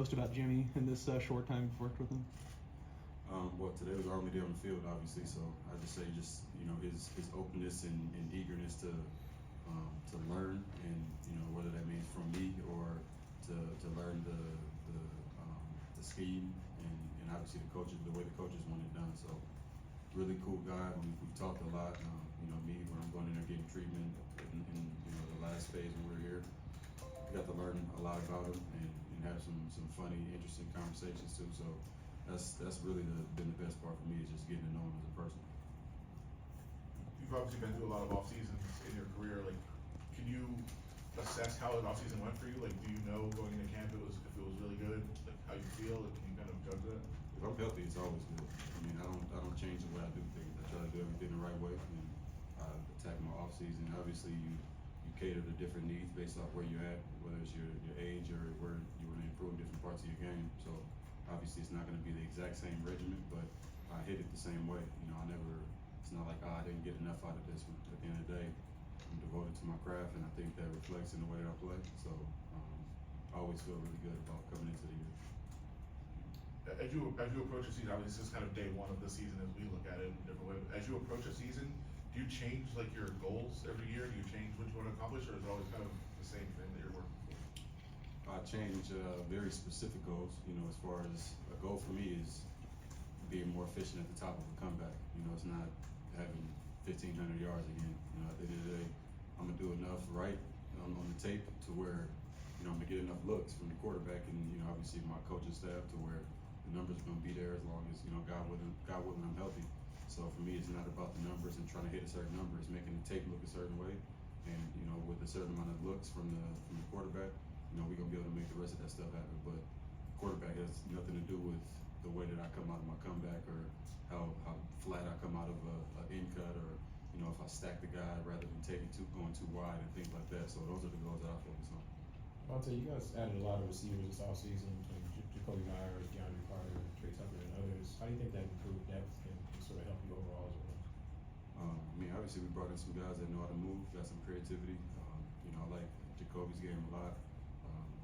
most about Jimmy in this short time you've worked with him? Well, today was our only day on the field, obviously. So I just say, his openness and eagerness to learn, and whether that means from me or to learn the scheme and obviously the way the coaches want it done. So really cool guy. We've talked a lot. Me when I'm going in there getting treatment in the last phase when we were here, I got to learn a lot about him and have some funny, interesting conversations too. So that's really been the best part for me, is just getting to know him as a person. You've obviously been through a lot of off seasons in your career. Like, can you assess how the off season went for you? Like, do you know going into camp if it was really good? Like, how you feel? Like, can you kind of judge that? If I'm healthy, it's always good. I mean, I don't change the way I do things. I try to do everything the right way and attack my off season. Obviously, you cater to different needs based off where you're at, whether it's your age or where you want to improve different parts of your game. So obviously, it's not going to be the exact same regimen, but I hit it the same way. It's not like, I didn't get enough out of this one. At the end of the day, I'm devoted to my craft, and I think that reflects in the way that I play. So I always feel really good about coming into the year. As you approach the season, obviously this is kind of day one of the season as we look at it in a different way. But as you approach a season, do you change like your goals every year? Do you change what you want to accomplish, or is it always kind of the same thing that you're working for? I change very specific goals. As far as a goal for me is being more efficient at the top of a comeback. It's not having 1,500 yards again. At the end of the day, I'm gonna do enough right on the tape to where I'm gonna get enough looks from the quarterback and obviously my coaching staff to where the numbers are gonna be there as long as God willing, I'm healthy. So for me, it's not about the numbers and trying to hit a certain number. It's making the tape look a certain way, and with a certain amount of looks from the quarterback, we're gonna be able to make the rest of that stuff happen. But quarterback has nothing to do with the way that I come out of my comeback or how flat I come out of a in cut, or if I stack the guy rather than going too wide and things like that. So those are the goals that I focus on. Davante, you guys added a lot of receivers this offseason between Jakobi, Meyers, DeAndre Carter, Trey Tucker, and others. How do you think that improved depth can sort of help you overall as well? Obviously we brought in some guys that know how to move, got some creativity. I like Jakobi's game a lot.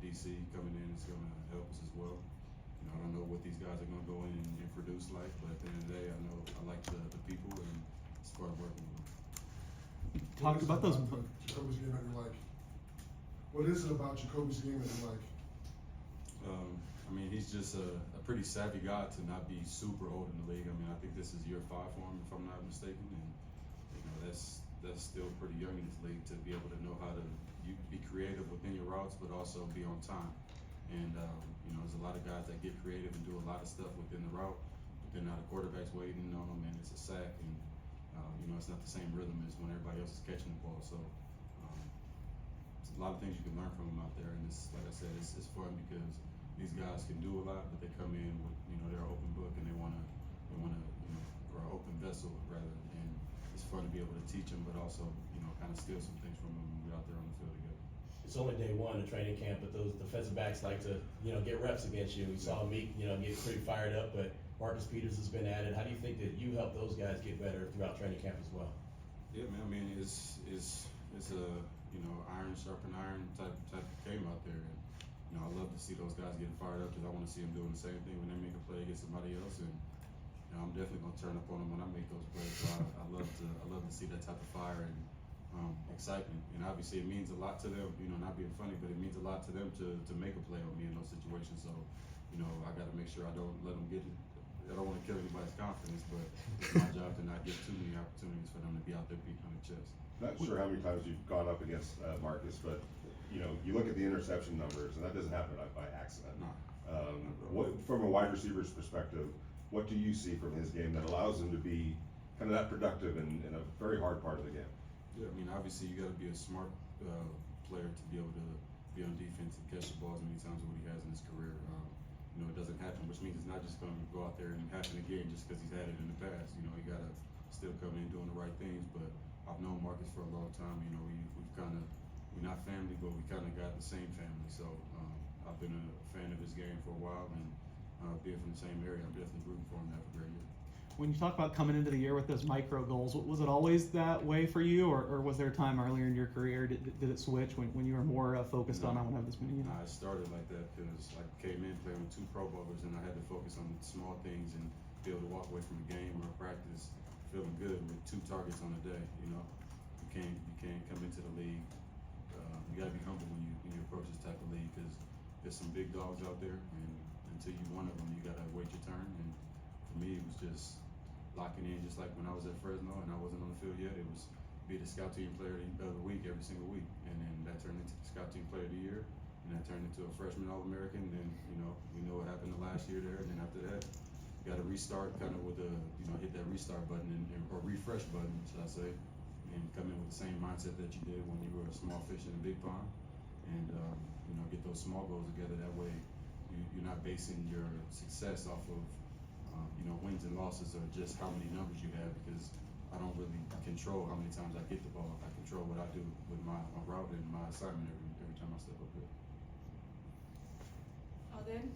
DC coming in is going to help us as well. I don't know what these guys are going to go in and produce like, but at the end of the day, I know I like the people, and it's fun working with them. Talk about those. Jakobi's game that you like. What is it about Jakobi's game that you like? He's just a pretty savvy guy to not be super old in the league. I think this is year 5 for him, if I'm not mistaken, and that's still pretty young in this league to be able to know how to be creative within your routes, but also be on time. And there's a lot of guys that get creative and do a lot of stuff within the route, but then now the quarterback's waiting on them, and it's a sack, and it's not the same rhythm as when everybody else is catching the ball. So there's a lot of things you can learn from them out there, and it's like I said, it's fun because these guys can do a lot, but they come in with they're an open book and they wanna or an open vessel rather, and it's fun to be able to teach them, but also kind of steal some things from them when we're out there on the field together. It's only day one of training camp, but those defensive backs like to, get reps against you. We saw Meek, get pretty fired up, but Marcus Peters has been added. How do you think that you help those guys get better throughout training camp as well? Yeah, man. It's a iron sharpen iron type of game out there. And, I love to see those guys getting fired up because I want to see them doing the same thing when they make a play against somebody else. And I'm definitely gonna turn up on them when I make those plays. So I love to see that type of fire and excitement, and obviously it means a lot to them, not being funny, but it means a lot to them to make a play on me in those situations. So, I got to make sure I don't let them get it. I don't want to kill anybody's confidence, but it's my job to not give too many opportunities for them to be out there beating on the chest. Not sure how many times you've gone up against Marcus, but you look at the interception numbers, and that doesn't happen by accident. No. What, from a wide receiver's perspective, what do you see from his game that allows him to be kind of that productive in a very hard part of the game? Yeah, obviously you got to be a smart player to be able to be on defense and catch the ball as many times as what he has in his career. It doesn't happen, which means it's not just going to go out there and happen again just because he's had it in the past. You got to still come in doing the right things. But I've known Marcus for a long time. We're not family, but we kind of got the same family. So I've been a fan of his game for a while, and being from the same area, I'm definitely rooting for him to have a great year. When you talk about coming into the year with those micro goals, was it always that way for you, or was there a time earlier in your career did it switch when you were more focused on I want to have this many? Nah, it started like that because like came in playing with 2 Pro Bowlers, and I had to focus on small things and be able to walk away from the game or practice feeling good with 2 targets on a day. You know, you can't come into the league. You gotta be humble when you approach this type of league because there's some big dogs out there, and until you one of them, you gotta wait your turn. And for me, it was just locking in, just like when I was at Fresno and I wasn't on the field yet. It was be the scout team player of the week every single week, and then that turned into the scout team player of the year, and that turned into a freshman All-American. Then we know what happened the last year there, and then after that, you got to restart kind of with the hit that restart button or refresh button, should I say, and come in with the same mindset that you did when you were a small fish in a big pond, and get those small goals together. That way, you're not basing your success off of wins and losses or just how many numbers you have, because I don't really control how many times I get the ball. I control what I do with my route and my assignment every time I step up there. Oded?